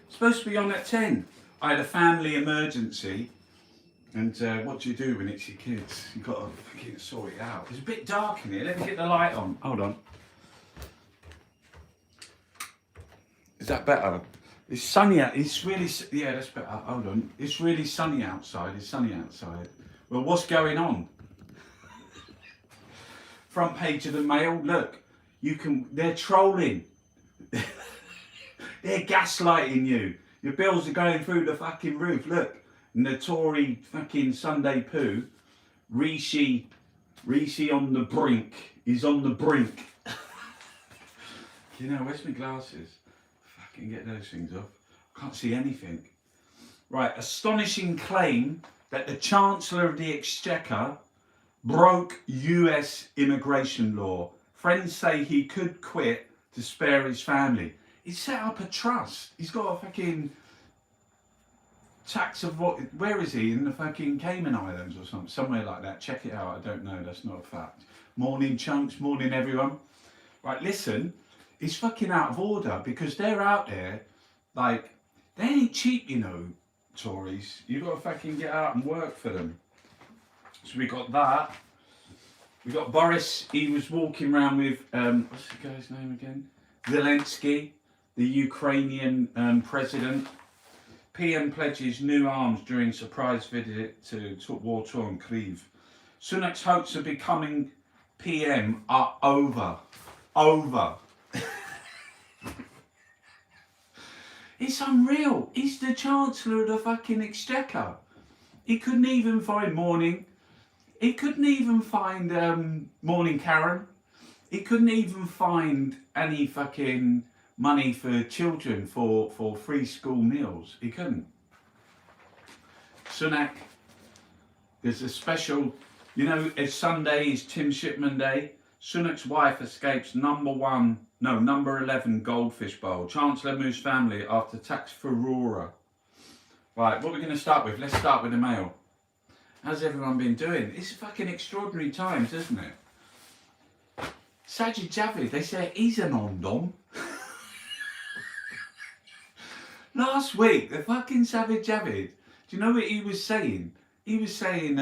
Supposed to be on at 10. I had a family emergency. And what do you do when it's your kids? You've got to fucking sort it out. It's a bit dark in here. Let me get the light on. Hold on. Is that better? It's sunny out. It's really, yeah, that's better. Hold on. It's really sunny outside. It's sunny outside. Well, what's going on? Front page of the Mail. Look, they're trolling. They're gaslighting you. Your bills are going through the fucking roof. Look, and the Tory fucking Sunday poo. Rishi on the brink. He's on the brink. You know, where's my glasses? Fucking get those things off. Can't see anything. Right, astonishing claim that the Chancellor of the Exchequer broke US immigration law. Friends say he could quit to spare his family. He's set up a trust. He's got a fucking tax of what? Where is he? In the fucking Cayman Islands or something? Somewhere like that. Check it out. I don't know. That's not a fact. Morning, chunks. Morning, everyone. Right, listen. It's fucking out of order because they're out there, like, they ain't cheap, you know, Tories. You've got to fucking get out and work for them. So we got that. We got Boris. He was walking around with, what's the guy's name again? Zelensky, the Ukrainian president. PM pledges new arms during surprise visit to war-torn Kyiv. Sunak's hopes of becoming PM are over. It's unreal. He's the Chancellor of the fucking Exchequer. He couldn't even find Morning. He couldn't even find Morning Karen. He couldn't even find any fucking money for children for free school meals. He couldn't. Sunak, there's a special, you know, it's Sunday is Tim Shipman Day. Sunak's wife escapes number 11 goldfish bowl. Chancellor moves family after tax furore. Right, what we're going to start with? Let's start with the Mail. How's everyone been doing? It's fucking extraordinary times, isn't it? Sajid Javid, they say he's an on-dom. Last week, the fucking Sajid Javid, do you know what he was saying? He was saying,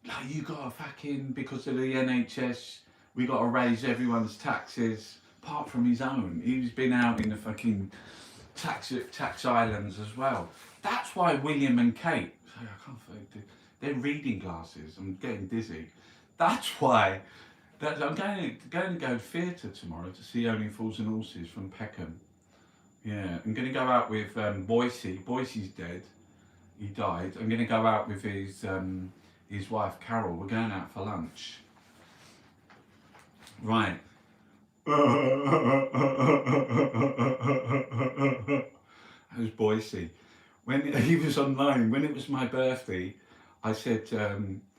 like, you got to fucking, because of the NHS, we got to raise everyone's taxes, apart from his own. He's been out in the fucking tax islands as well. That's why William and Kate, sorry, I can't think, they're reading glasses, I'm getting dizzy. That's why, I'm going to go to theatre tomorrow to see Only Fools and Horses from Peckham. Yeah, I'm going to go out with Boise. Boise's dead. He died. I'm going to go out with his wife Carol. We're going out for lunch. Right. That was Boise. When he was online, when it was my birthday, I said,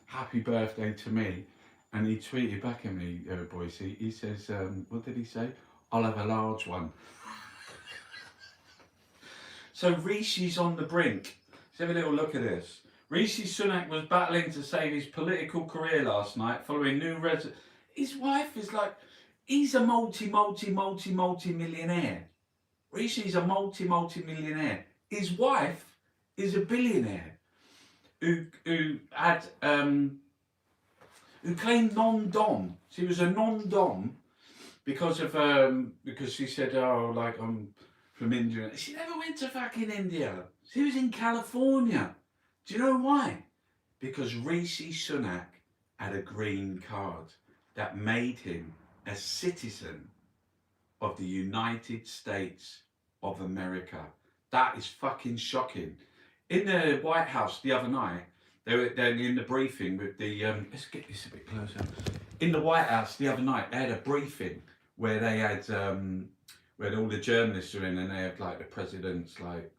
happy birthday to me. And he tweeted back at me, Boise. He says, what did he say? I'll have a large one. So Rishi's on the brink. Let's have a little look at this. Rishi Sunak was battling to save his political career last night following new His wife is like, he's a multi-millionaire. Rishi's a multi-millionaire. His wife is a billionaire who claimed non-dom. She was a non-dom because she said, oh, like, I'm from India. She never went to fucking India. She was in California. Do you know why? Because Rishi Sunak had a green card that made him a citizen of the United States of America. That is fucking shocking. In the White House the other night, they were in the briefing with the, let's get this a bit closer. In the White House the other night, they had a briefing where they had, where all the journalists were in, and they had like the president's like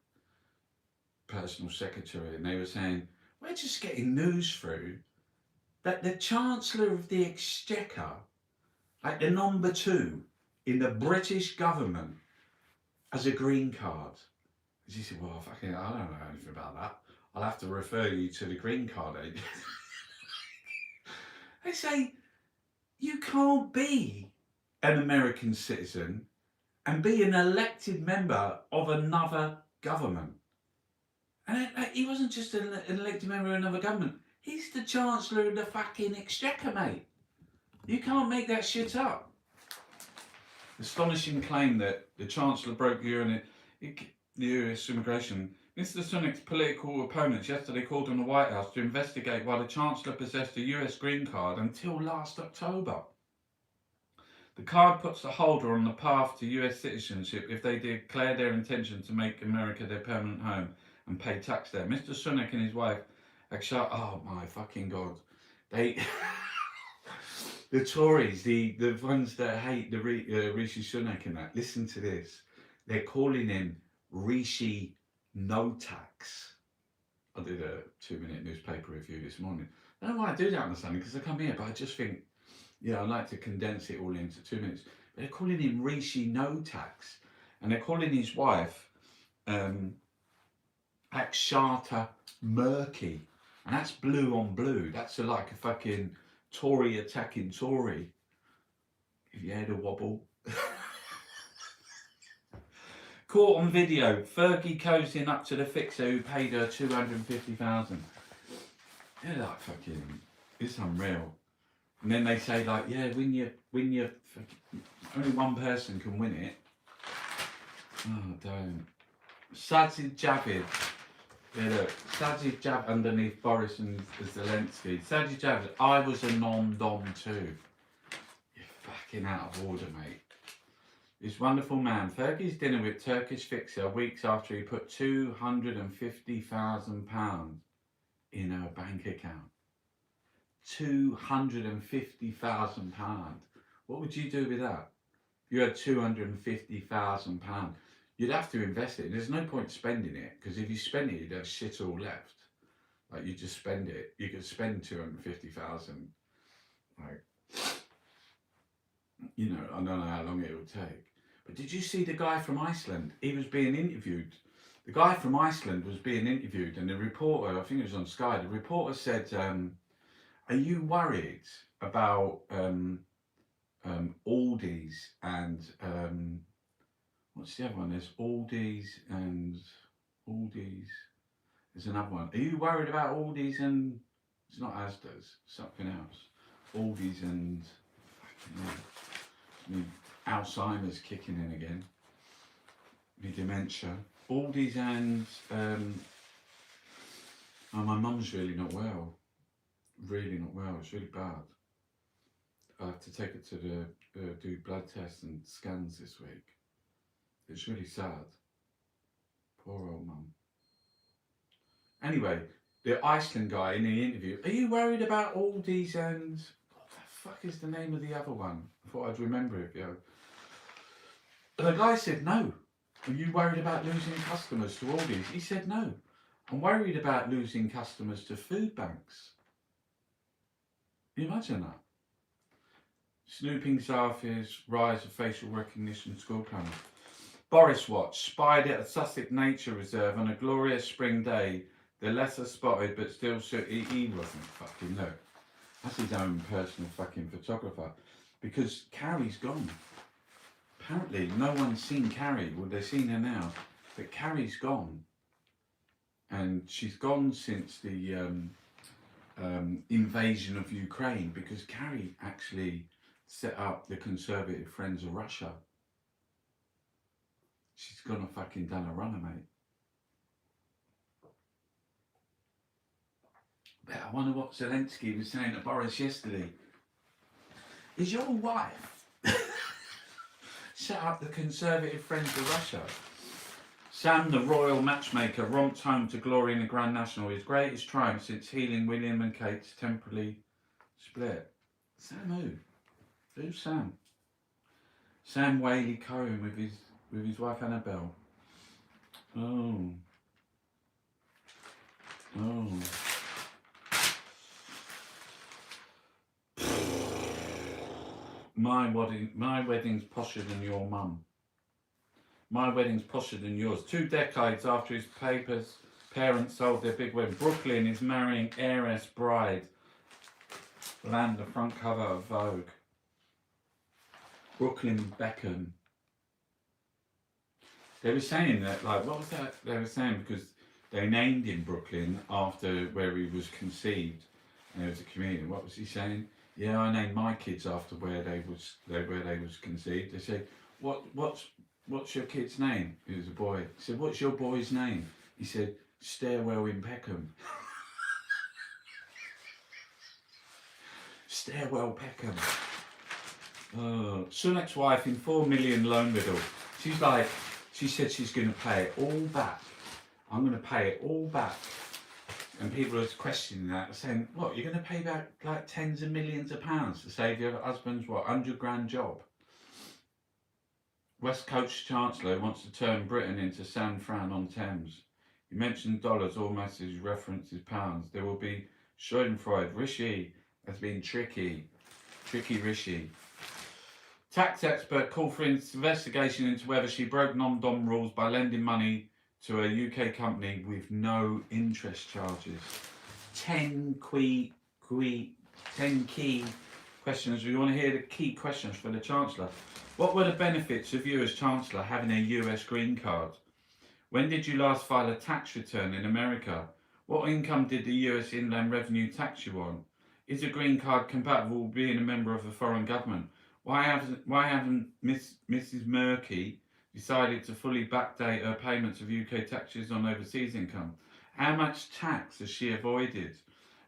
personal secretary, and they were saying, we're just getting news through that the Chancellor of the Exchequer, like the number 2 in the British government, has a green card. And she said, well, fucking, I don't know anything about that. I'll have to refer you to the green card agent. They say, you can't be an American citizen and be an elected member of another government. And he wasn't just an elected member of another government. He's the Chancellor of the fucking Exchequer, mate. You can't make that shit up. Astonishing claim that the Chancellor broke the US immigration. Mr. Sunak's political opponents yesterday called on the White House to investigate why the Chancellor possessed a US green card until last October. The card puts the holder on the path to US citizenship if they declare their intention to make America their permanent home and pay tax there. Mr. Sunak and his wife, oh my fucking God. They, the Tories, the ones that hate the Rishi Sunak and that, listen to this. They're calling him Rishi No Tax. I did a 2-minute newspaper review this morning. I don't know why I do that on a Sunday, because I come here, but I just think, I like to condense it all into 2 minutes. But they're calling him Rishi No Tax. And they're calling his wife Akshata Murky. And that's blue on blue. That's like a fucking Tory attacking Tory. If you had a wobble. Caught on video, Fergie cozying up to the fixer who paid her $250,000. They're like fucking, it's unreal. And then they say like, when you, only one person can win it. Oh, don't. Sajid Javid. Yeah, look, Sajid Javid underneath Boris and Zelensky. Sajid Javid, I was a non-dom too. You're fucking out of order, mate. This wonderful man, Fergie's dinner with Turkish fixer weeks after he put £250,000 in her bank account. £250,000. What would you do with that? If you had £250,000, you'd have to invest it. There's no point spending it, because if you spend it, you'd have shit all left. Like, you just spend it. You could spend 250,000. Like, I don't know how long it would take. But did you see the guy from Iceland? He was being interviewed. The guy from Iceland was being interviewed, and the reporter, I think it was on Sky, the reporter said, are you worried about Aldi's and what's the other one? There's Aldi's and Aldi's. There's another one. Are you worried about Aldi's and it's not Asda's, something else. Aldi's and Alzheimer's kicking in again. Me dementia. Aldi's and my mum's really not well. Really not well. It's really bad. I have to take it to do blood tests and scans this week. It's really sad. Poor old mum. Anyway, the Iceland guy in the interview, are you worried about Aldi's and what the fuck is the name of the other one? I thought I'd remember it, The guy said no. Are you worried about losing customers to Aldi's? He said no. I'm worried about losing customers to food banks. Can you imagine that? Snooping Zafir's rise of facial recognition school planners. Boris watch, spied at a Sussex nature reserve on a glorious spring day. The lesser spotted but still he wasn't fucking, look. That's his own personal fucking photographer. Because Carrie's gone. Apparently no one's seen Carrie. Well, they've seen her now. But Carrie's gone. And she's gone since the invasion of Ukraine, because Carrie actually set up the Conservative Friends of Russia. She's gonna fucking done a runner, mate. But I wonder what Zelensky was saying to Boris yesterday. Is your wife set up the Conservative Friends of Russia? Sam, the royal matchmaker, romped home to glory in the Grand National, his greatest triumph since healing William and Kate's temporarily split. Sam who? Who's Sam? Sam Whaley-Cohen with his wife Annabelle. Oh. My wedding's posher than your mum. My wedding's posher than yours. 2 decades after his parents sold their big wedding, Brooklyn is marrying heiress bride. Land the front cover of Vogue. Brooklyn Beckham. They were saying that, like, what was that? They were saying because they named him Brooklyn after where he was conceived, and there was a comedian. What was he saying? Yeah, I named my kids after where they was conceived. They said, what's your kid's name? He was a boy. He said, what's your boy's name? He said, Stairwell in Peckham. Stairwell Peckham. Sunak's wife in 4 million loan riddle. She's like, she said she's going to pay it all back. I'm going to pay it all back. And people are questioning that, saying, what, you're going to pay back like tens of millions of pounds to save your husband's, what, 100 grand job? West Coast Chancellor wants to turn Britain into San Fran on Thames. You mentioned dollars almost as references pounds. There will be Schadenfreude. Rishi has been tricky. Tricky Rishi. Tax expert call for investigation into whether she broke non-dom rules by lending money to a UK company with no interest charges. 10 key questions. We want to hear the key questions for the Chancellor. What were the benefits of you as Chancellor having a US green card? When did you last file a tax return in America? What income did the US Inland Revenue tax you on? Is a green card compatible with being a member of a foreign government? Why haven't Mrs. Murky decided to fully backdate her payments of UK taxes on overseas income? How much tax has she avoided?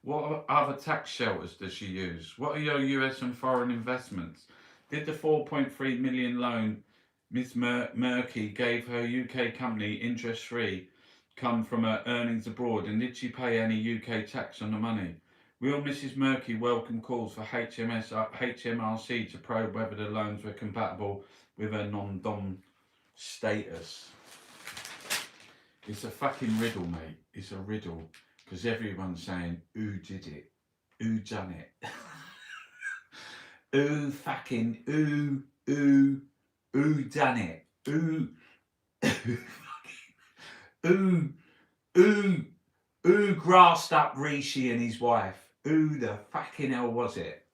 What other tax shelters does she use? What are your US and foreign investments? Did the 4.3 million loan Miss Murky gave her UK company interest-free come from her earnings abroad, and did she pay any UK tax on the money? Will Mrs. Murky welcome calls for HMRC to probe whether the loans were compatible with her non-dom status? It's a fucking riddle, mate. It's a riddle. Because everyone's saying, who did it? Who done it? Who done it? Who grassed up Rishi and his wife? Who the fucking hell was it?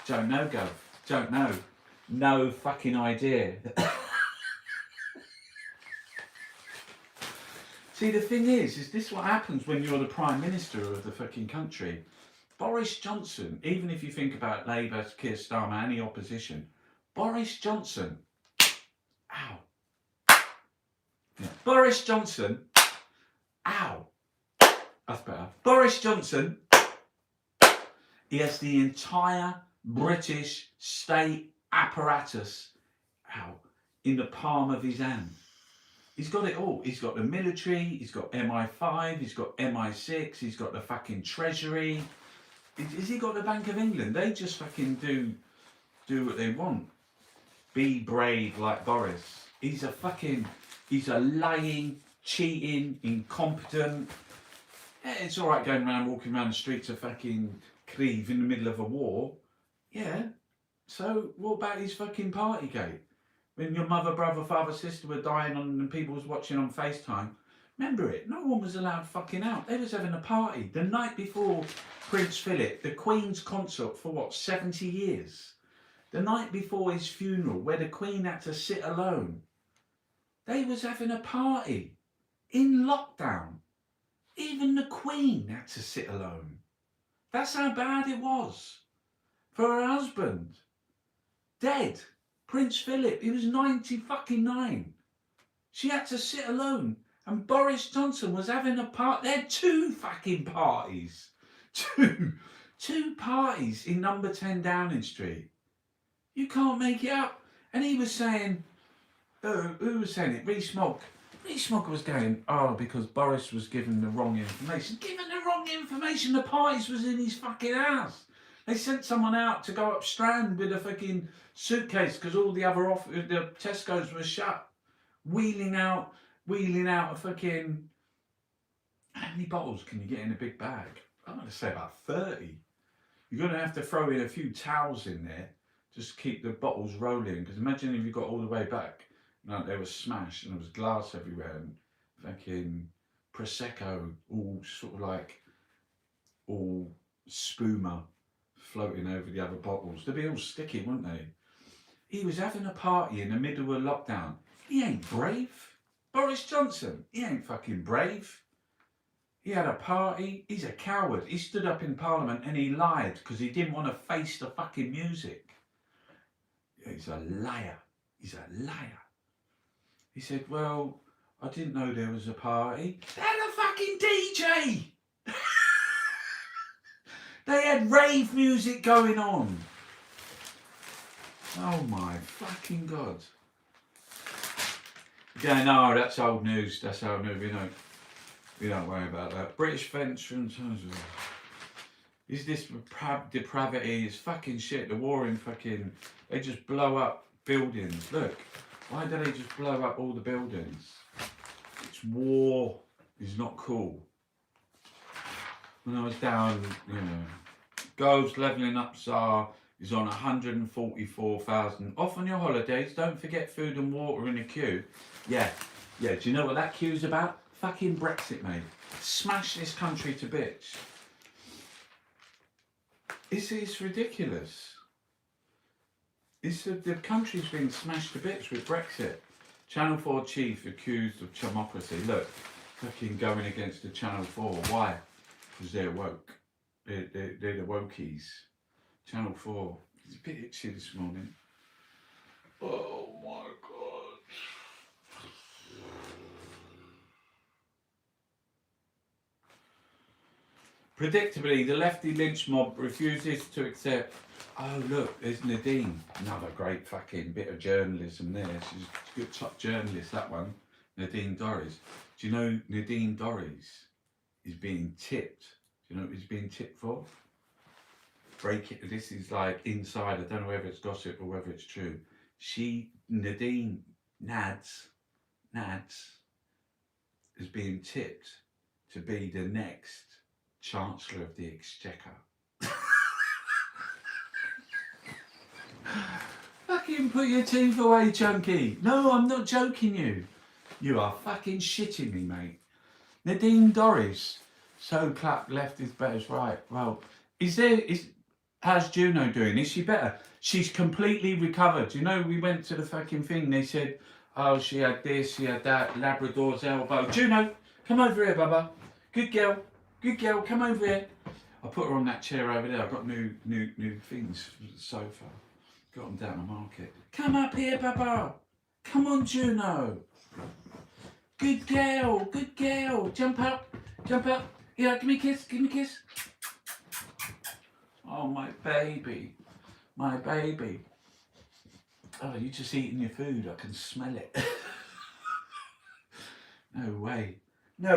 Don't know, Gov. Don't know. No fucking idea. See, the thing is this what happens when you're the Prime Minister of the fucking country? Boris Johnson, even if you think about Labour, Keir Starmer, any opposition, Boris Johnson, ow. Yeah. Boris Johnson, ow. That's better. Boris Johnson, he has the entire British state apparatus, ow, in the palm of his hand. He's got it all. He's got the military, he's got MI5, he's got MI6, he's got the fucking Treasury. Has he got the Bank of England? They just fucking do what they want. Be brave like Boris. He's a lying, cheating, incompetent. Yeah, it's all right going around, walking around the streets of fucking Cleve in the middle of a war. Yeah. So what about his fucking Partygate? When your mother, brother, father, sister were dying and people was watching on FaceTime. Remember it? No one was allowed fucking out. They was having a party the night before Prince Philip, the Queen's consort for what, 70 years? The night before his funeral, where the Queen had to sit alone. They was having a party in lockdown. Even the Queen had to sit alone. That's how bad it was for her husband. Dead. Prince Philip, he was 99. She had to sit alone. And Boris Johnson was having a party. They had 2 fucking parties. Two parties in number 10 Downing Street. You can't make it up. And he was saying, who was saying it? Reece Mogg. Reece Mogg was going, because Boris was given the wrong information. Given the wrong information, the parties was in his fucking house. They sent someone out to go up Strand with a fucking suitcase because all the other the Tesco's were shut. Wheeling out a fucking... How many bottles can you get in a big bag? I'm going to say about 30. You're going to have to throw in a few towels in there just to keep the bottles rolling. Because imagine if you got all the way back. No, they were smashed and there was glass everywhere and fucking Prosecco, all sort of like, all spuma floating over the other bottles. They'd be all sticky, wouldn't they? He was having a party in the middle of lockdown. He ain't brave. Boris Johnson, he ain't fucking brave. He had a party. He's a coward. He stood up in Parliament and he lied because he didn't want to face the fucking music. He's a liar. He's a liar. He said, well, I didn't know there was a party. They had a fucking DJ. They had rave music going on. Oh my fucking God. Yeah, no, that's old news. That's old news. We don't worry about that. British veterans. Is this depravity? It's fucking shit. The war in fucking. They just blow up buildings. Look, why do they just blow up all the buildings? It's war. It's not cool. When I was down, Goves levelling up SAR is on 144,000. Off on your holidays, don't forget food and water in a queue. Yeah. Do you know what that queue's about? Fucking Brexit, mate. Smash this country to bits. It's ridiculous. The country's been smashed to bits with Brexit. Channel 4 chief accused of democracy. Look, fucking going against the Channel 4. Why? Because they're woke. They're the wokies. Channel 4. It's a bit itchy this morning. Oh my God. Predictably, the lefty lynch mob refuses to accept. Oh look, there's Nadine. Another great fucking bit of journalism there. She's a good top journalist, that one. Nadine Dorries. Do you know Nadine Dorries is being tipped? Do you know what he's being tipped for? Break it. This is like inside. I don't know whether it's gossip or whether it's true. Nadine Nads, is being tipped to be the next Chancellor of the Exchequer. Fucking put your teeth away, chunky. No, I'm not joking you. You are fucking shitting me, mate. Nadine Dorries. So clap left is better as right. Well, how's Juno doing? Is she better? She's completely recovered. You know, we went to the fucking thing. They said, oh, she had this, she had that, Labrador's elbow. Juno, come over here, Bubba. Good girl, come over here. I put her on that chair over there. I've got new things for the sofa. Got them down the market. Come up here, Bubba. Come on, Juno. Good girl. Jump up. Yeah, give me a kiss. Oh, my baby. Oh, you're just eating your food. I can smell it. No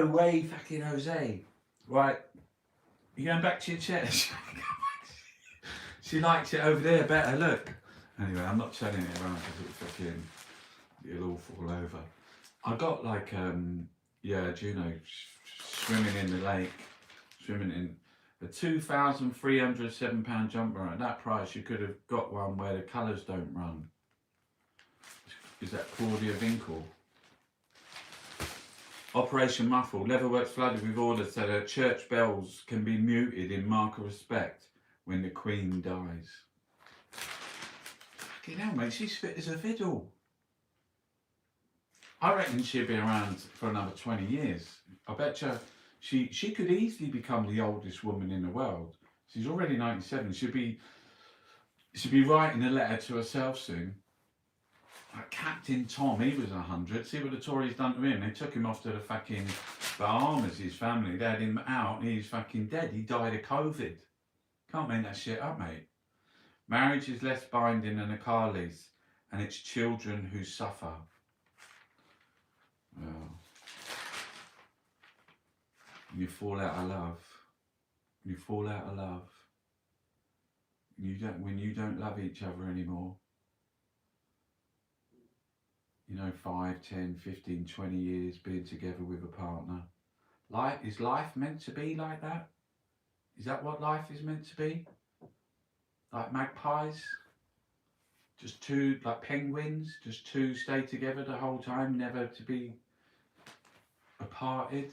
way, fucking Jose. Right. You going back to your chair? She likes it over there better, look. Anyway, I'm not turning it around because it'll all fall over. I got like, Juno swimming in the lake, swimming in a £2,307 jumper. At that price, you could have got one where the colours don't run. Is that Claudia Winkle? Operation Muffle. Leatherworks flooded with orders so that church bells can be muted in mark of respect when the Queen dies. Fucking hell, mate, she's fit as a fiddle. I reckon she'll be around for another 20 years. I bet you she could easily become the oldest woman in the world. She's already 97. She'll be writing a letter to herself soon. Like Captain Tom, he was 100. See what the Tories done to him? They took him off to the fucking Bahamas, his family. They had him out and he's fucking dead. He died of COVID. Can't make that shit up, mate. Marriage is less binding than a car lease, and it's children who suffer. Well, you fall out of love. When you don't love each other anymore. 5, 10, 15, 20 years being together with a partner. Is life meant to be like that? Is that what life is meant to be? Like magpies? Just two, like penguins? Just two stay together the whole time, never to be aparted?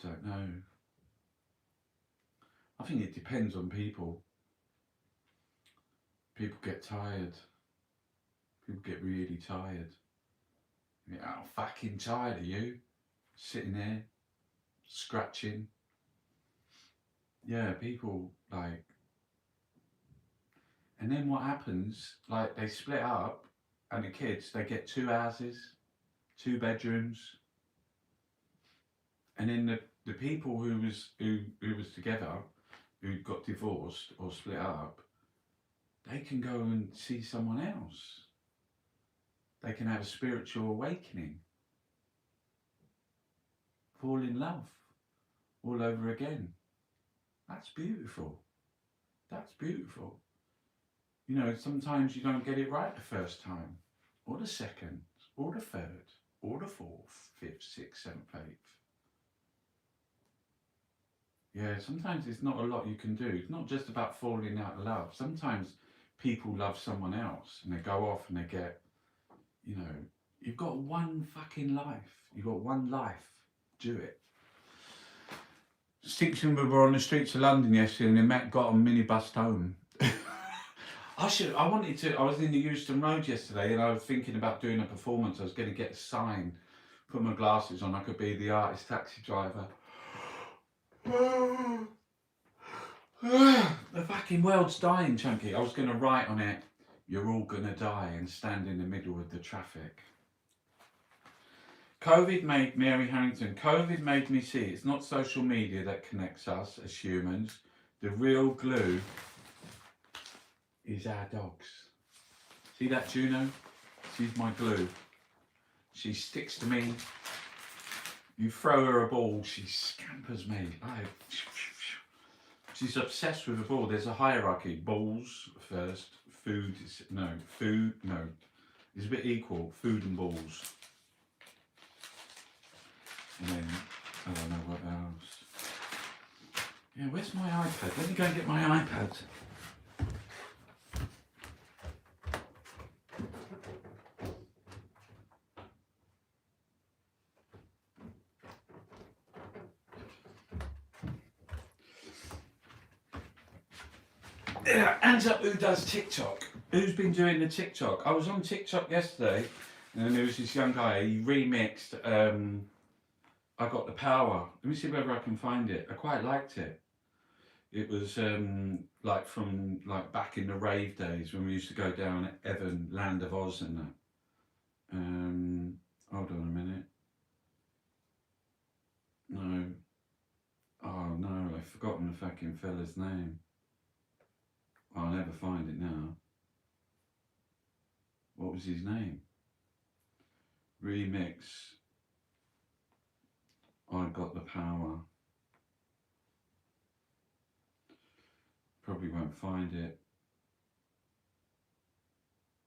Don't know. I think it depends on people. People get tired. People get really tired. Yeah, I'm fucking tired of you sitting there scratching. Yeah, people like, and then what happens? Like they split up, and the kids they get 2 houses, 2 bedrooms, and then the people who was together, who got divorced or split up, they can go and see someone else. They can have a spiritual awakening, fall in love all over again. That's beautiful. That's beautiful. You know, sometimes you don't get it right the first time, or the second, or the third, or the fourth, fifth, sixth, seventh, eighth. Yeah, sometimes there's not a lot you can do. It's not just about falling out of love. Sometimes people love someone else and they go off and they get, you know, you've got one fucking life. You've got one life. Do it. Stinks and we were on the streets of London yesterday and Matt got on minibus home. I was in the Euston Road yesterday and I was thinking about doing a performance. I was going to get a sign, put my glasses on, I could be the artist taxi driver. The fucking world's dying, Chunky. I was going to write on it, "You're all going to die," and stand in the middle of the traffic. COVID made me see it's not social media that connects us as humans. The real glue is our dogs. See that Juno? She's my glue. She sticks to me. You throw her a ball, she scampers me. She's obsessed with the ball. There's a hierarchy. Balls first, food. It's a bit equal. Food and balls. And then, I don't know what else. Yeah, where's my iPad? Let me go and get my iPad. Yeah, hands up who does TikTok. Who's been doing the TikTok? I was on TikTok yesterday and there was this young guy, he remixed I Got the Power. Let me see whether I can find it. I quite liked it. It was like from like back in the rave days when we used to go down at Evan, Land of Oz and that. Hold on a minute. No. Oh no, I've forgotten the fucking fella's name. I'll never find it now. What was his name? Remix I Got the Power. Probably won't find it.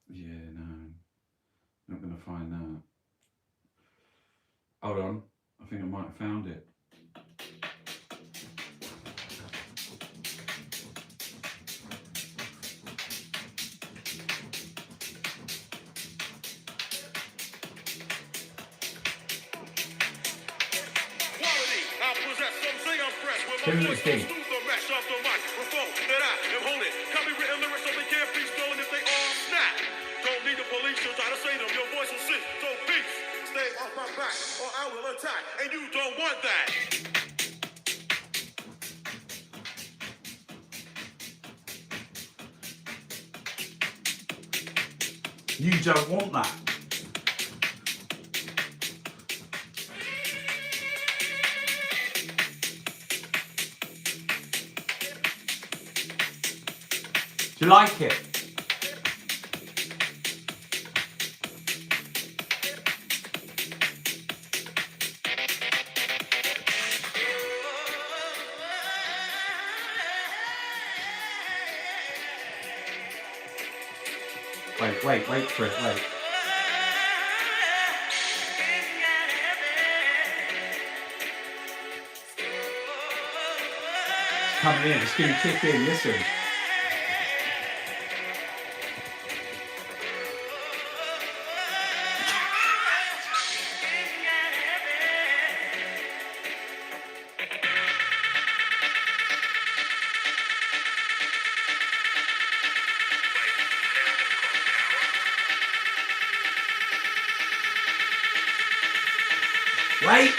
Yeah, no. Not going to find that. Hold on. I think I might have found it. Who is he? Don't need the police to try to say them. Your voice will sing. So peace. Stay off my back or I will attack. And you don't want that. You don't want that. Do you like it? Wait for it, wait. It's coming in, it's going to kick in, listen. Wait.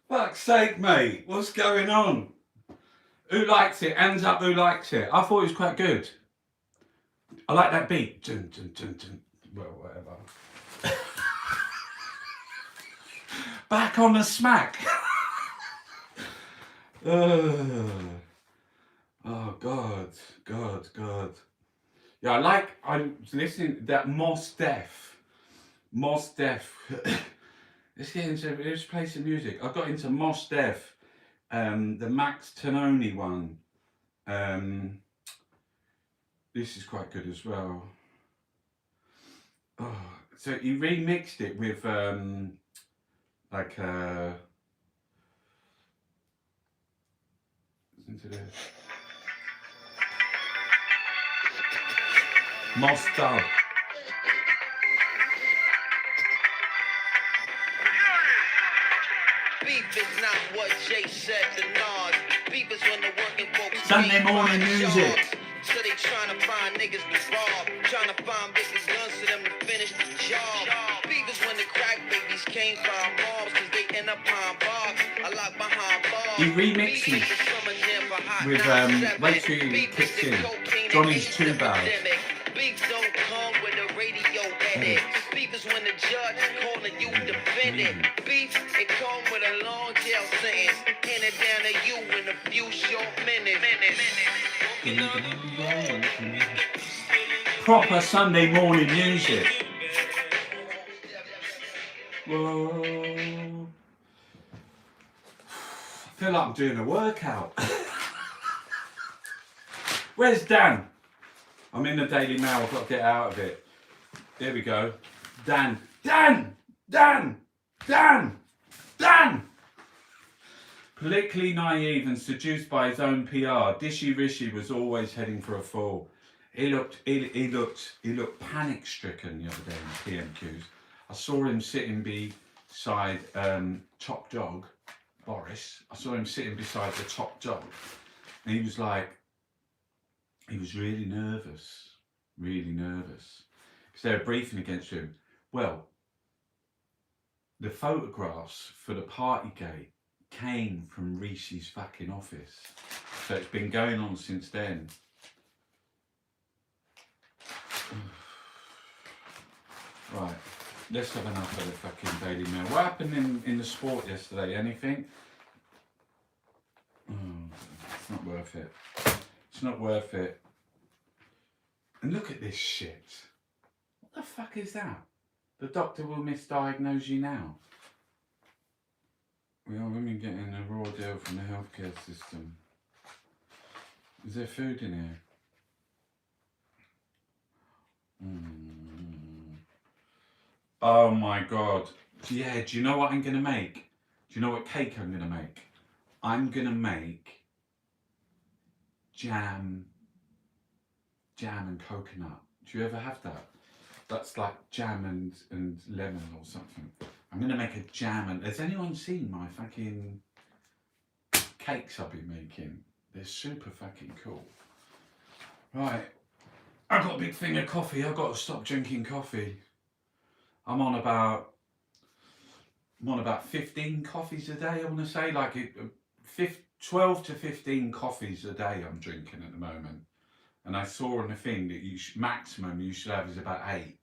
Fuck's sake, mate. What's going on? Who likes it? Hands up who likes it. I thought it was quite good. I like that beat. Dun, dun, dun, dun. Well, whatever. Back on the smack. Oh, God. Yeah, I'm listening to that Mos Def. Let's play some music. I got into Mos Def, the Max Tononi one. This is quite good as well. Oh, so he remixed it with listen to this. Mos Def. Beef is not what Jay said to Nas. Beef is when the working folks Sunday morning music. So they trying to find niggas to rob, trying to find bitches guns for them to finish the job. Beef is when the crack babies can't find moms cause they end up behind bars. I lock behind bars. He remixes with wait till he kicks in. Johnny's Too Bad. Beef don't come with a radio edit. Beef is when the judge is calling you defendant. Beef, it come with a long jail sentence. Hand it down to you in a few short minutes. Proper Sunday morning music. Whoa. I feel like I'm doing a workout. Where's Dan? I'm in the Daily Mail, I've got to get out of it. There we go. Dan. Politically naive and seduced by his own PR, Dishy Rishi was always heading for a fall. He looked panic-stricken the other day in the PMQs. I saw him sitting beside Top Dog, Boris. I saw him sitting beside the Top Dog. And he was really nervous. Because they were briefing against him. Well, the photographs for the Partygate came from Rishi's fucking office. So it's been going on since then. Right, let's have enough of the fucking Daily Mail. What happened in the sport yesterday? Anything? It's not worth it. It's not worth it. And look at this shit. What the fuck is that? The doctor will misdiagnose you now. We are women getting a raw deal from the healthcare system. Is there food in here? Oh my God. Yeah, do you know what I'm going to make? Do you know what cake I'm going to make? I'm going to make jam and coconut. Do you ever have that? That's like jam and lemon or something. I'm going to make a jam and... Has anyone seen my fucking cakes I've been making? They're super fucking cool. Right. I've got a big thing of coffee. I've got to stop drinking coffee. I'm on about 15 coffees a day, I want to say. Like 12 to 15 coffees a day I'm drinking at the moment. And I saw on the thing that maximum you should have is about 8.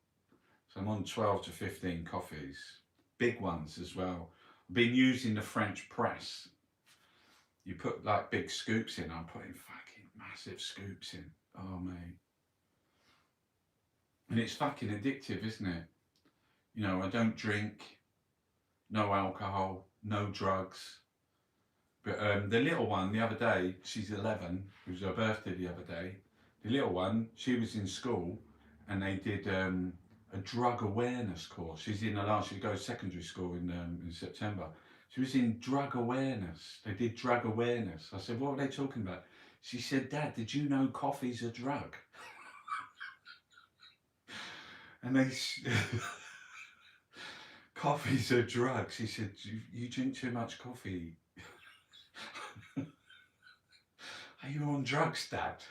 So I'm on 12 to 15 coffees. Big ones as well. I've been using the French press. You put like big scoops in. I'm putting fucking massive scoops in. Oh, mate. And it's fucking addictive, isn't it? You know, I don't drink. No alcohol. No drugs. But the little one the other day, she's 11. It was her birthday the other day. The little one, she was in school and they did a drug awareness course. She's in the last, she goes secondary school in September. She was in drug awareness. They did drug awareness. I said, what are they talking about? She said, Dad, did you know coffee's a drug? And they coffee's a drug. She said, you drink too much coffee. Are you on drugs, Dad?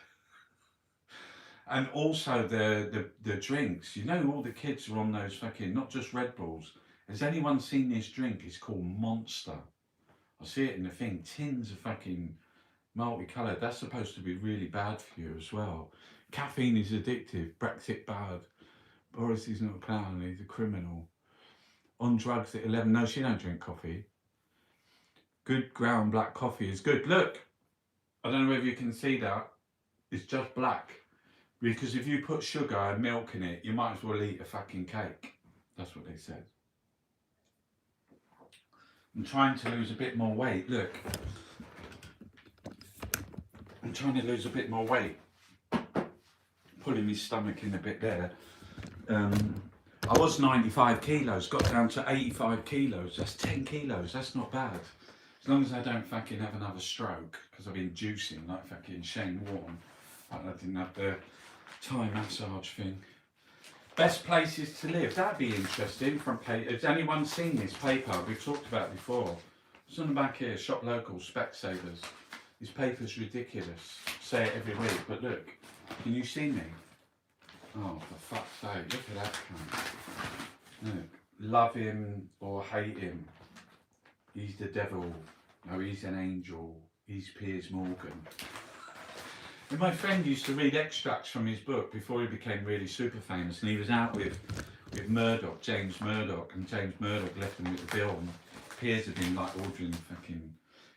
And also the drinks. You know, all the kids are on those fucking, not just Red Bulls. Has anyone seen this drink? It's called Monster. I see it in the thing. Tins of fucking multicoloured. That's supposed to be really bad for you as well. Caffeine is addictive. Brexit bad. Boris is not a clown. He's a criminal. On drugs at 11. No, she don't drink coffee. Good ground black coffee is good. Look, I don't know whether you can see that. It's just black. Because if you put sugar and milk in it, you might as well eat a fucking cake. That's what they said. I'm trying to lose a bit more weight. Look. I'm trying to lose a bit more weight. Pulling my stomach in a bit there. I was 95 kilos, got down to 85 kilos. That's 10 kilos. That's not bad. As long as I don't fucking have another stroke, because I've been juicing like fucking Shane Warne. I didn't have the Thai massage thing. Best places to live. That'd be interesting. Front page. Has anyone seen this paper? We've talked about it before. It's on the back here. Shop local. Specsavers. This paper's ridiculous. Say it every week. But look. Can you see me? Oh, for fuck's sake. Look at that cunt. Look. Love him or hate him. He's the devil. No, he's an angel. He's Piers Morgan. And my friend used to read extracts from his book before he became really super famous, and he was out with Murdoch, James Murdoch, and James Murdoch left him with the bill, and Piers had been like ordering fucking...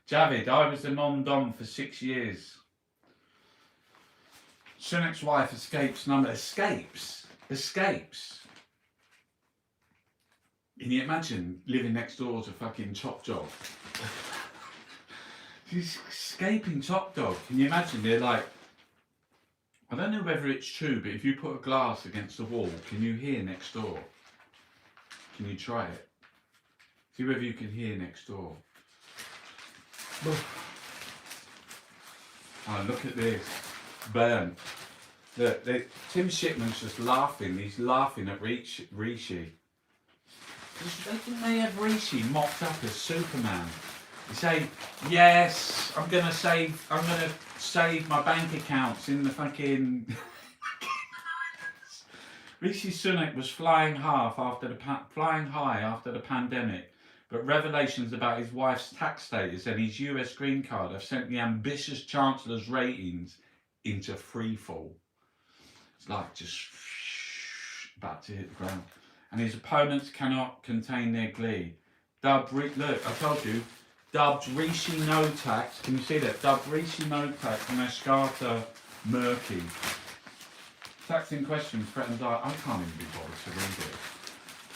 Javid, I was a non-dom for 6 years. Sunak's wife escapes number... Escapes? Can you imagine living next door to fucking Top Dog? She's escaping Top Dog. Can you imagine? They're like... I don't know whether it's true, but if you put a glass against the wall, can you hear next door? Can you try it? See whether you can hear next door. Oh, look at this. Burn. Look, Tim Shipman's just laughing. He's laughing at Rishi. Didn't they have Rishi mocked up as Superman? They say, yes, I'm gonna save my bank accounts in the fucking... Rishi Sunak was flying high after the pandemic, but revelations about his wife's tax status and his US green card have sent the ambitious chancellor's ratings into freefall. It's like just about to hit the ground. And his opponents cannot contain their glee. Look, I told you, dubbed Rishi No Tax. Can you see that? Dubbed Rishi No Tax and Ashkata murky. Tax in question threatens I can't even be bothered to read it.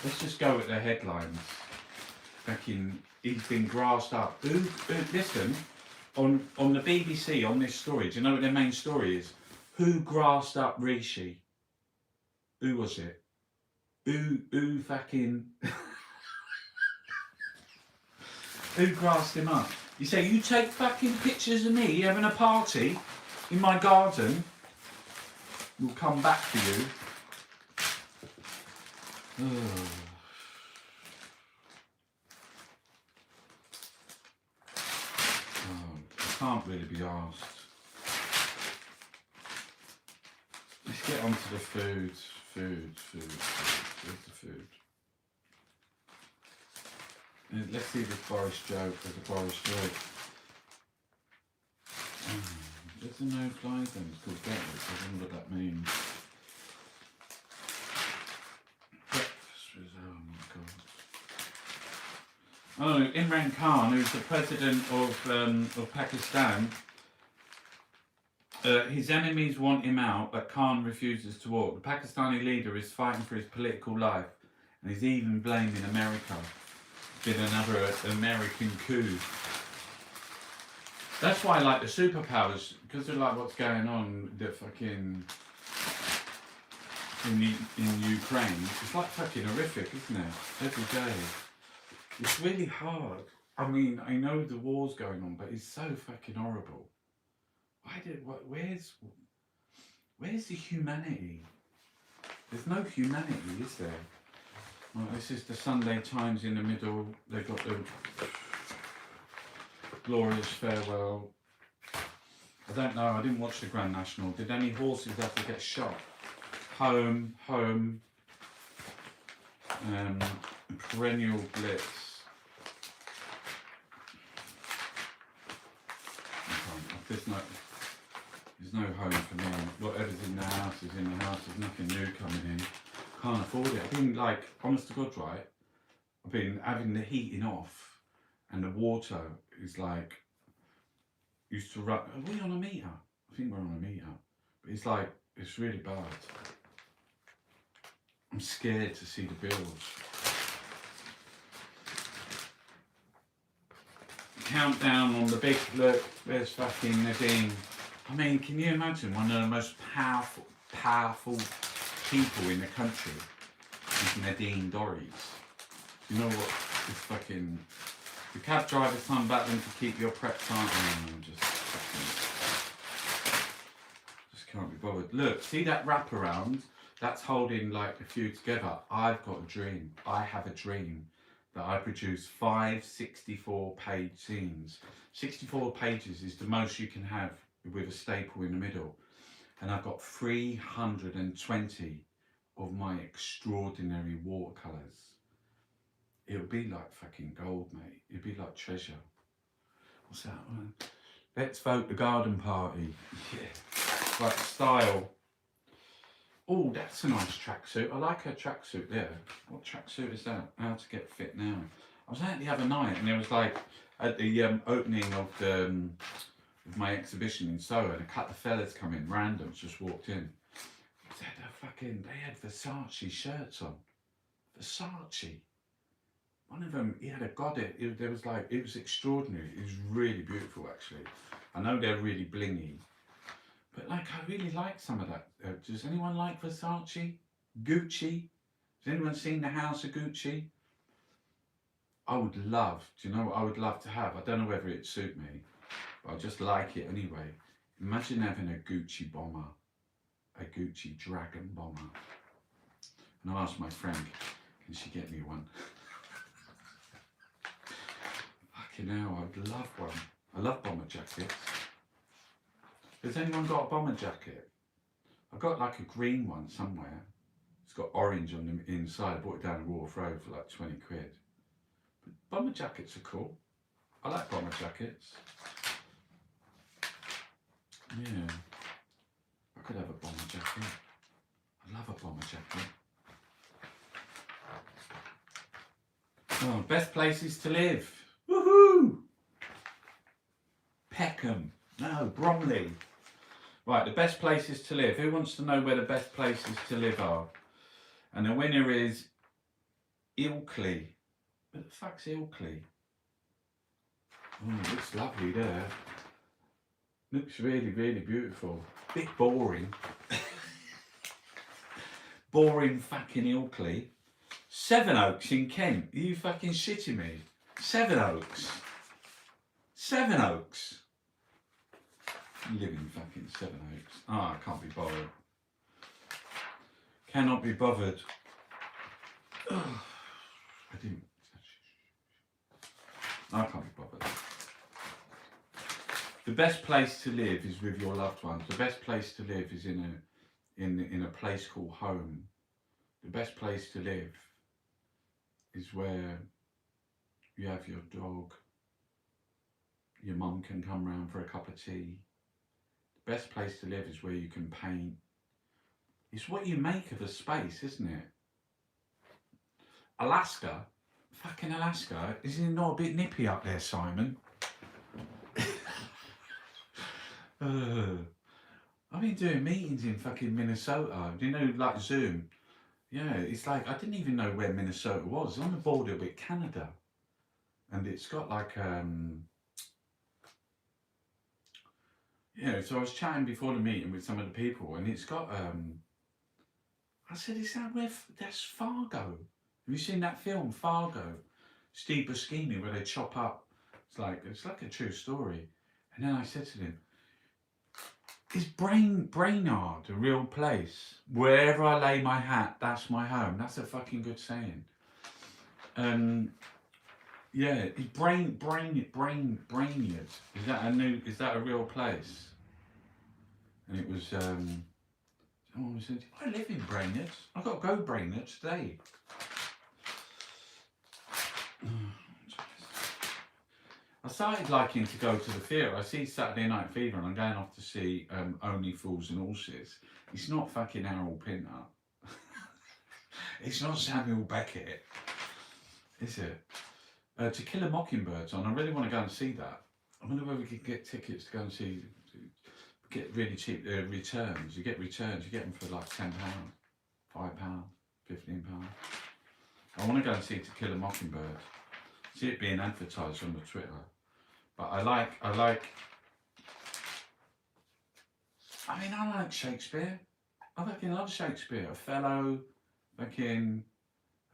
Let's just go with the headlines. He's been grassed up. Listen, on the BBC, on this story, do you know what their main story is? Who grassed up Rishi? Who was it? Who fucking... Who grassed him up? You say, you take fucking pictures of me having a party in my garden, we'll come back for you. Oh. I can't really be asked. Let's get onto the food. Where's the food? Let's see this Boris joke. There's a Boris joke. There's a no-fly thing. It's called Get It. I don't know what that means. Breakfast was... Oh my god. Oh, Imran Khan, who's the president of Pakistan, his enemies want him out, but Khan refuses to walk. The Pakistani leader is fighting for his political life, and he's even blaming America. Been another American coup. That's why I like the superpowers, because they're like what's going on, the fucking in Ukraine. It's like fucking horrific, isn't it? Every day. It's really hard. I mean, I know the war's going on, but it's so fucking horrible. Where's the humanity? There's no humanity, is there? Well, this is the Sunday Times in the middle. They've got the glorious farewell. I don't know, I didn't watch the Grand National. Did any horses have to get shot? Home, perennial blitz. There's no home for me. Whatever's in the house is in the house. There's nothing new coming in. Can't afford it. I've been like, honest to God, right? I've been having the heating off, and the water is like, used to run. Are we on a meter? I think we're on a meter. But it's like, it's really bad. I'm scared to see the bills. Countdown on the big, look, there's fucking Nadine. I mean, can you imagine one of the most powerful people in the country is Nadine Dorries? You know what? It's fucking... The cab driver's time battling to keep your preps on. I'm just can't be bothered. Look, see that wraparound? That's holding like a few together. I've got a dream. I have a dream that I produce 5 64-page zines. 64 pages is the most you can have with a staple in the middle. And I've got 320 of my extraordinary watercolours. It'll be like fucking gold, mate. It'll be like treasure. What's that one? Let's vote the garden party. Yeah. Right, style. Oh, that's a nice tracksuit. I like her tracksuit there. What tracksuit is that? How to get fit now. I was out the other night and there was like, at the opening of the of my exhibition in Soho, and a couple of fellas come in, randoms, just walked in. They had Versace shirts on. Versace. One of them, he had a goddess. There was like, it was extraordinary. It was really beautiful, actually. I know they're really blingy, but like, I really like some of that. Does anyone like Versace? Gucci? Has anyone seen the House of Gucci? I would love, do you know what I would love to have? I don't know whether it'd suit me, but I just like it anyway. Imagine having a Gucci bomber, a Gucci dragon bomber. And I asked my friend, can she get me one? Fucking hell, I'd love one. I love bomber jackets. Has anyone got a bomber jacket? I've got like a green one somewhere. It's got orange on the inside. I bought it down the Wharf Road for like 20 quid. But bomber jackets are cool. I like bomber jackets. Yeah. I could have a bomber jacket. I love a bomber jacket. Oh, best places to live. Woohoo! Peckham. No, Bromley. Right, the best places to live. Who wants to know where the best places to live are? And the winner is Ilkley. Where the fuck's Ilkley? Oh, it looks lovely there. Looks really, really beautiful. Bit boring. Boring fucking Ilkley. Sevenoaks in Kent. Are you fucking shitting me? Sevenoaks. Sevenoaks. Live in fucking Sevenoaks. Ah, I can't be bothered. Cannot be bothered. Ugh. I can't be bothered. The best place to live is with your loved ones. The best place to live is in a place called home. The best place to live is where you have your dog. Your mum can come round for a cup of tea. The best place to live is where you can paint. It's what you make of a space, isn't it? Alaska, fucking Alaska, is it not a bit nippy up there, Simon? I've been doing meetings in fucking Minnesota, you know, like Zoom. Yeah, it's like, I didn't even know where Minnesota was. It's on the border with Canada. And it's got like, so I was chatting before the meeting with some of the people, and it's got, I said, is that where, that's Fargo. Have you seen that film, Fargo? Steve Buscemi, where they chop up. It's like a true story. And then I said to him, Is Brainard a real place? Wherever I lay my hat, that's my home. That's a fucking good saying. Yeah, is Brainerd. Is that a real place? And it was someone said, I live in Brainerd. I've got to go Brainerd today. I started liking to go to the theatre. I see Saturday Night Fever and I'm going off to see Only Fools and Horses. It's not fucking Harold Pinter. It's not Samuel Beckett. Is it? To Kill a Mockingbird's on. I really want to go and see that. I wonder whether we could get tickets to go and see, get really cheap returns. You get returns, you get them for like £10, £5, £15. I want to go and see To Kill a Mockingbird. See it being advertised on the Twitter. But I like Shakespeare. I fucking love Shakespeare. Othello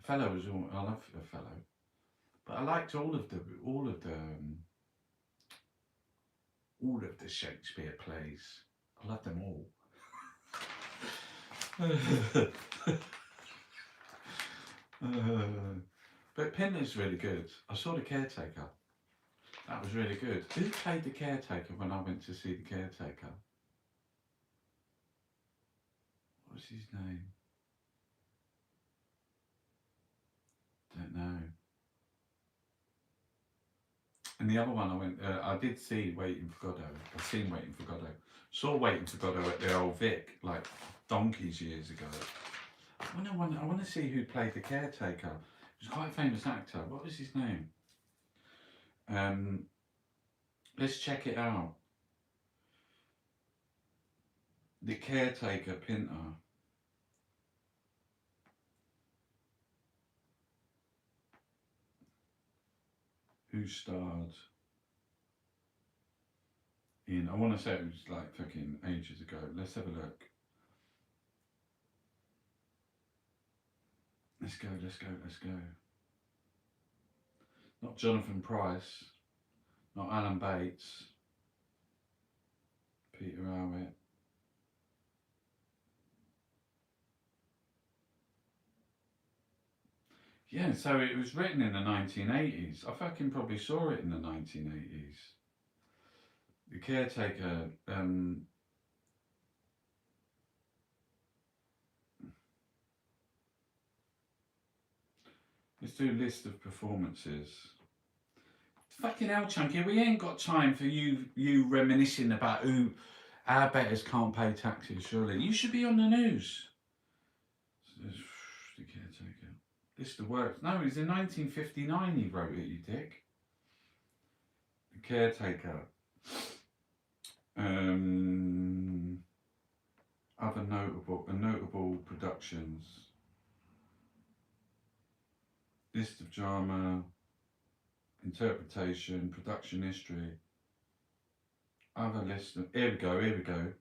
was all, I love Othello. But I liked all of the Shakespeare plays. I love them all. But Pinter's really good. I saw The Caretaker. That was really good. Who played The Caretaker when I went to see The Caretaker? What was his name? Don't know. And the other one I did see Waiting for Godot. I've seen Waiting for Godot. Saw Waiting for Godot at the Old Vic, like donkeys years ago. I want to see who played The Caretaker. He was quite a famous actor. What was his name? Let's check it out. The Caretaker, Pinter. Who starred in, I want to say it was like fucking ages ago. Let's have a look. Let's go. Not Jonathan Price, not Alan Bates, Peter Howitt. Yeah, so it was written in the 1980s. I fucking probably saw it in the 1980s. The Caretaker, let's do a list of performances. Fucking hell, Chunky, we ain't got time for you reminiscing about who our betters can't pay taxes, surely. You should be on the news. The Caretaker. List of works. No, it was in 1959 he wrote it, you dick. The Caretaker. Other notable productions. List of drama, interpretation, production history. Other list of, here we go.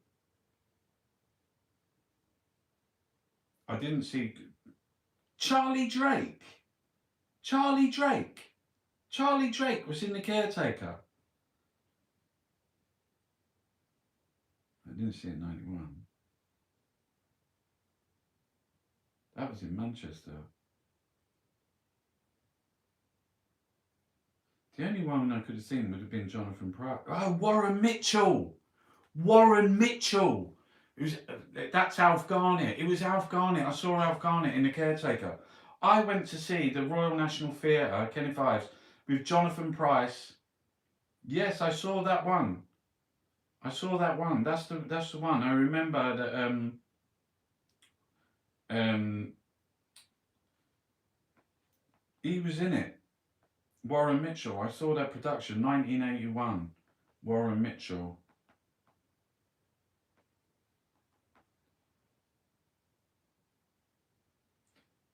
I didn't see Charlie Drake was in The Caretaker. I didn't see it in 91. That was in Manchester. The only one I could have seen would have been Jonathan Price. Oh, Warren Mitchell. It was, that's Alf Garnett. It was Alf Garnett. I saw Alf Garnett in The Caretaker. I went to see the Royal National Theatre, Kenneth Ives, with Jonathan Price. Yes, I saw that one. That's the one. I remember that he was in it. Warren Mitchell. I saw that production, 1981. Warren Mitchell.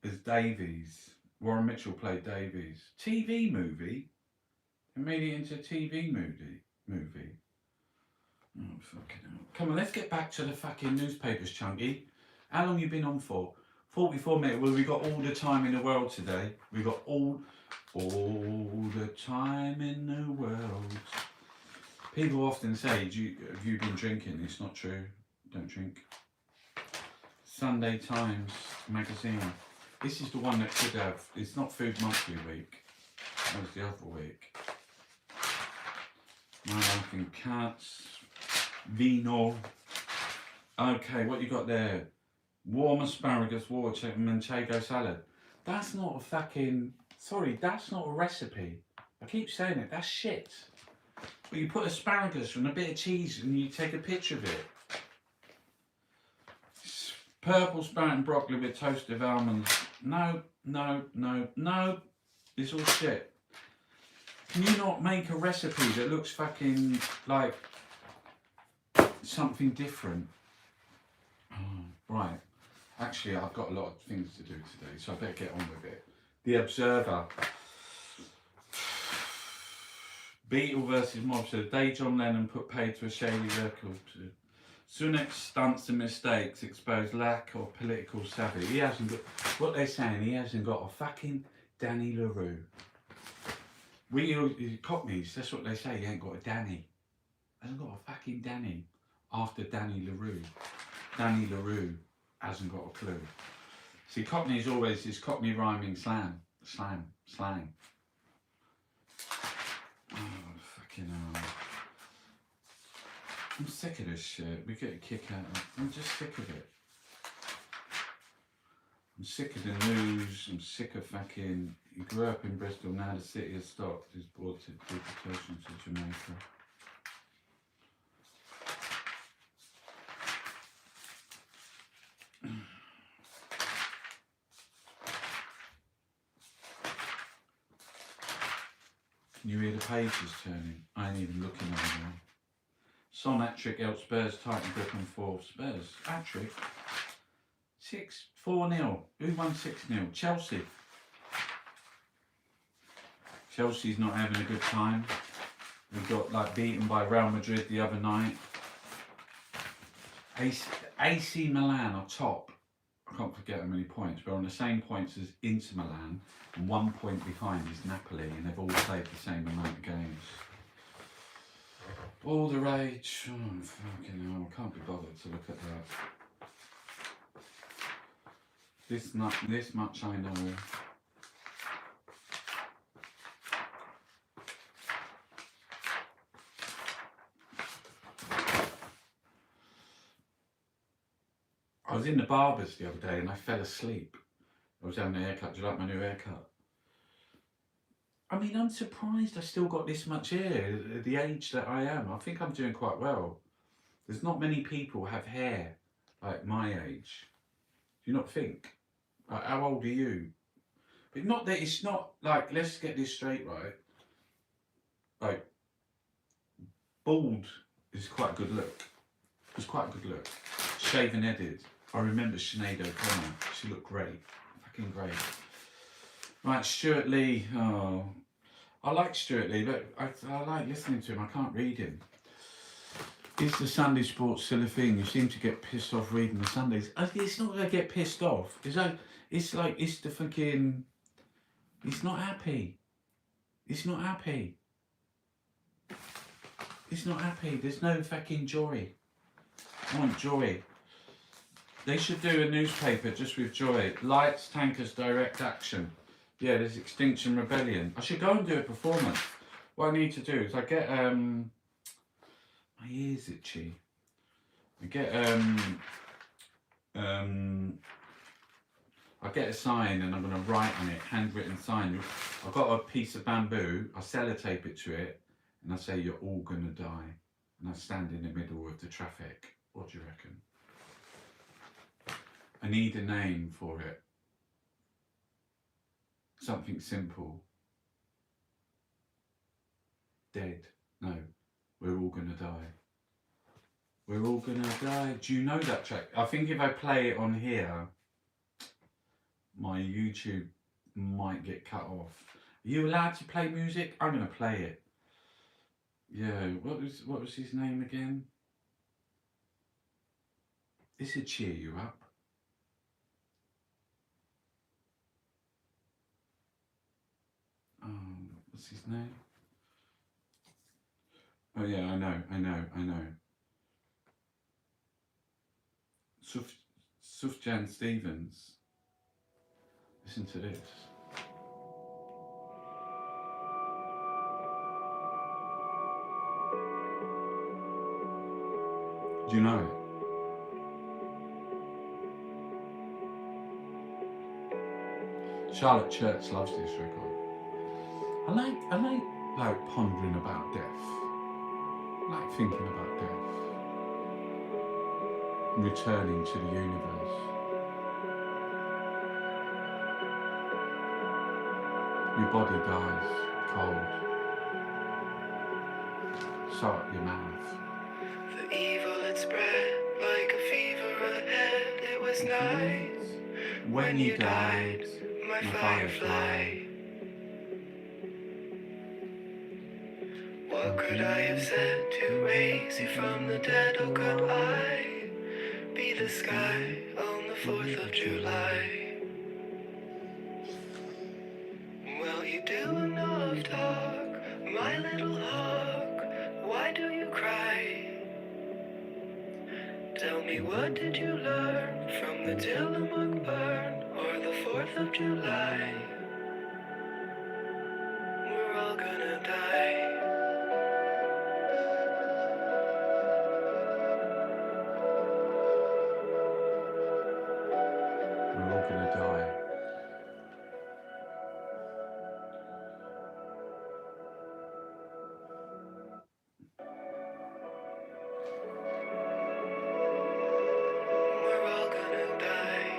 As Davies. Warren Mitchell played Davies. TV movie. They made it into a TV movie. Oh, fucking hell. Come on, let's get back to the fucking newspapers, Chunky. How long you been on for? 44 minutes. Well, we got all the time in the world today. We got all the time in the world. People often say, have you been drinking? It's not true. Don't drink. Sunday Times magazine. This is the one that could have. It's not Food Monthly week. That was the other week. My Life in Cats. Vino. Okay, what you got there? Warm asparagus, water, manchego salad. That's not a fucking. Sorry, that's not a recipe. I keep saying it. That's shit. But you put asparagus and a bit of cheese and you take a picture of it. Purple sprouting broccoli with toasted almonds. No, no, no, no. It's all shit. Can you not make a recipe that looks fucking like something different? Oh, right. Actually, I've got a lot of things to do today, so I better get on with it. The Observer. Beatle versus Mobster. The day John Lennon put paid to a shady record. Sunak's stunts and mistakes expose lack of political savvy. He hasn't got, what they're saying, he hasn't got a fucking Danny LaRue. We Cockneys, that's what they say, he ain't got a Danny. Hasn't got a fucking Danny after Danny LaRue. Danny LaRue hasn't got a clue. See, Cockney's always this Cockney rhyming slang. Oh, fucking hell. I'm sick of this shit. We get a kick out of it. I'm just sick of it. I'm sick of the news. I'm sick of fucking. He grew up in Bristol, now the city has stopped. He's brought to deportation to Jamaica. Can you hear the pages turning? I ain't even looking at them. Son hat-trick helped Spurs tighten grip on fourth. Spurs hat-trick. 4-0. Who won 6-0? Chelsea. Chelsea's not having a good time. We got like beaten by Real Madrid the other night. AC Milan are top. I can't forget how many points. We're on the same points as Inter Milan, and 1 point behind is Napoli, and they've all played the same amount of games. All the rage. Oh, fucking hell. I can't be bothered to look at that. This much I know. I was in the barber's the other day and I fell asleep. I was having a haircut. Do you like my new haircut? I mean, I'm surprised I still got this much hair at the age that I am. I think I'm doing quite well. There's not many people have hair like my age. Do you not think? Like, how old are you? But not that it's not like, let's get this straight, right? Like, bald is quite a good look. It's quite a good look. Shaven headed. I remember Sinead O'Connor. She looked great. Fucking great. Right, Stuart Lee. Oh, I like Stuart Lee, but I like listening to him. I can't read him. Is the Sunday sports still a thing? You seem to get pissed off reading the Sundays. It's not that I get pissed off. It's the fucking. He's not happy. He's not happy. He's not happy. There's no fucking joy. I want joy. They should do a newspaper just with joy. Lights, tankers, direct action. Yeah, there's Extinction Rebellion. I should go and do a performance. What I need to do is I get my ears itchy. I get a sign and I'm gonna write on it, handwritten sign. I've got a piece of bamboo, I sellotape it to it, and I say you're all gonna die. And I stand in the middle of the traffic. What do you reckon? I need a name for it. Something simple. Dead. No. We're all gonna die. We're all gonna die. Do you know that track? I think if I play it on here, my YouTube might get cut off. Are you allowed to play music? I'm gonna play it. Yeah, what was his name again? This would cheer you up. What's his name? Oh yeah, I know. Sufjan Stevens. Listen to this. Do you know it? Charlotte Church loves this record. I like pondering about death. I like thinking about death. Returning to the universe. Your body dies cold. So up your mouth. The evil had spread like a fever ahead. It was night When you died, my firefly. What could I have said to raise you from the dead? Or could I be the sky on the 4th of July? Well, you do enough talk, my little hawk. Why do you cry? Tell me, what did you learn from the Tillamook burn or the 4th of July? We're all gonna die. We're all gonna die. We're all gonna die.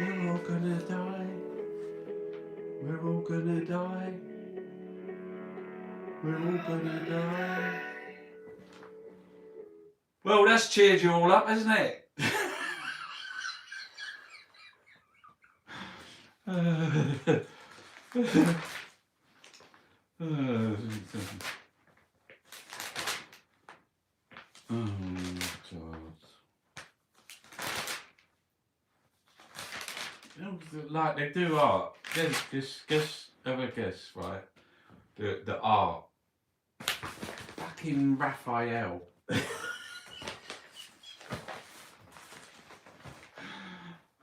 We're all gonna die. We're all gonna die. We're all gonna die. We're all gonna die. Well, that's cheered you all up, hasn't it? Oh, God. Like they do art. Have a guess, right? The art. Fucking Raphael.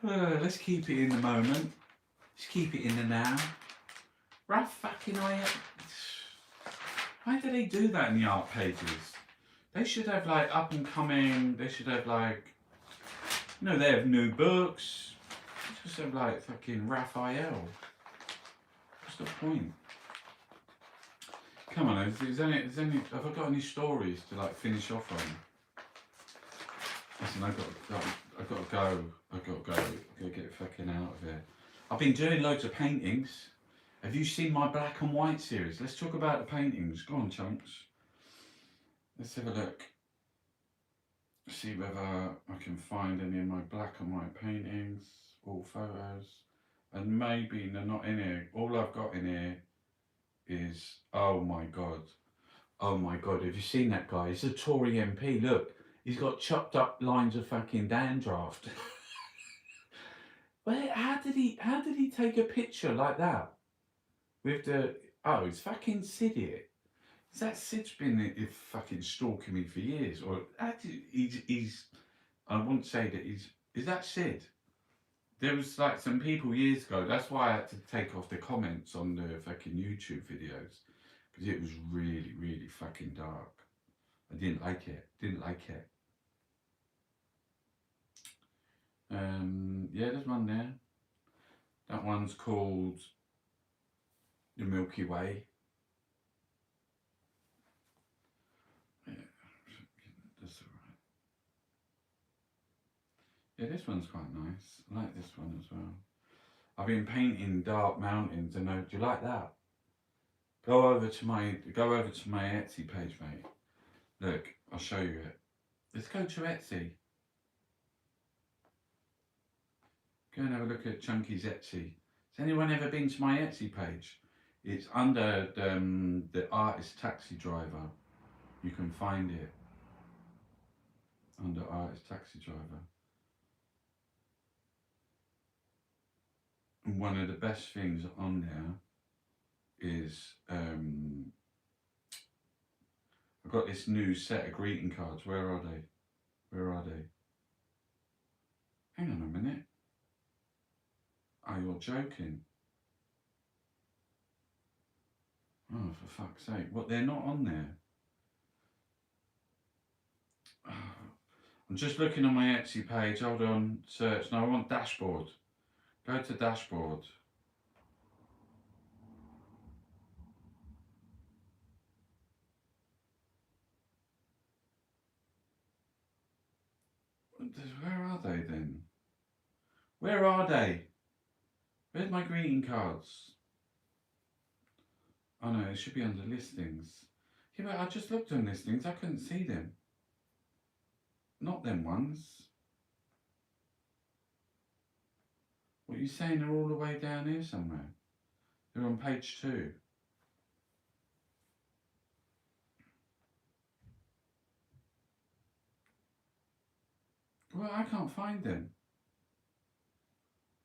Let's keep it in the moment. Let's keep it in the now. Raph fucking I. Why do they do that in the art pages? They should have like up and coming. They should have like, you know, they have new books. They just have like fucking Raphael. What's the point? Come on, there's only. Have I got any stories to like finish off on? Listen, I've got to go. I've got to get fucking out of here. I've been doing loads of paintings. Have you seen my black and white series? Let's talk about the paintings. Go on, chunks. Let's have a look. See whether I can find any of my black and white paintings, all photos. And maybe they're not in here. All I've got in here is, oh my God. Oh my God, have you seen that guy? He's a Tory MP, look. He's got chopped up lines of fucking dandruff. Well, how did he take a picture like that? With the, oh, it's fucking Sid here. Is that Sid's been fucking stalking me for years? Or he's I wouldn't say that is that Sid? There was like some people years ago, that's why I had to take off the comments on the fucking YouTube videos. Because it was really, really fucking dark. I didn't like it. Yeah, there's one there. That one's called the Milky Way. Yeah, that's alright. Yeah, this one's quite nice. I like this one as well. I've been painting dark mountains, and do you like that? Go over to my Etsy page, mate. Look, I'll show you it. Let's go to Etsy. Go and have a look at Chunky's Etsy. Has anyone ever been to my Etsy page? It's under the artist taxi driver. You can find it under artist taxi driver. And one of the best things on there is I've got this new set of greeting cards. Where are they? Where are they? Hang on a minute. Oh, you're joking. Oh, for fuck's sake. What, they're not on there? Oh, I'm just looking on my Etsy page. Hold on. Search. No, I want dashboard. Go to dashboard. Where are they then? Where are they? Where's my greeting cards? Oh no, it should be under listings. Yeah, but I just looked on listings. I couldn't see them. Not them ones. What are you saying? They're all the way down here somewhere. They're on page 2. Well, I can't find them.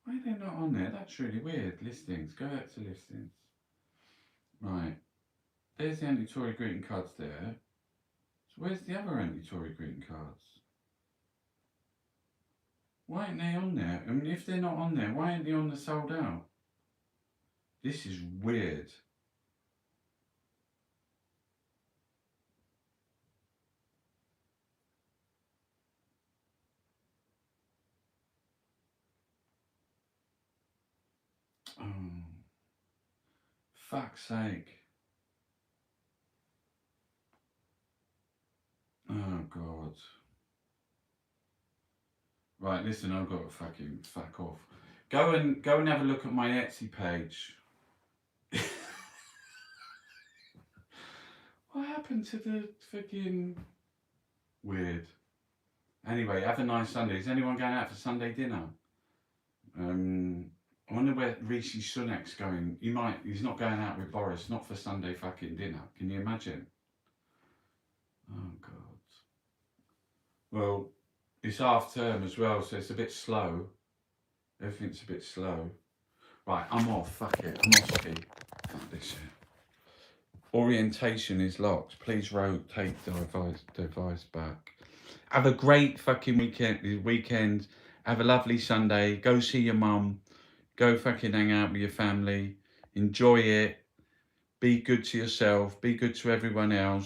Why are they not on there? That's really weird. Listings. Go back to listings. Right. There's the anti-Tory greeting cards there. So where's the other anti-Tory greeting cards? Why aren't they on there? I mean, if they're not on there, why aren't they on the sold out? This is weird. Oh, fuck's sake. Oh, God. Right, listen, I've got to fucking fuck off. Go and have a look at my Etsy page. What happened to the fucking... Weird. Anyway, have a nice Sunday. Is anyone going out for Sunday dinner? I wonder where Rishi Sunak's going. He's not going out with Boris, not for Sunday fucking dinner. Can you imagine? Oh, God. Well, it's half term as well, so it's a bit slow. Everything's a bit slow. Right, I'm off. Fuck it. I'm off, Steve. Fuck this shit. Orientation is locked. Please rotate the device back. Have a great fucking weekend. Have a lovely Sunday. Go see your mum. Go fucking hang out with your family. Enjoy it. Be good to yourself. Be good to everyone else.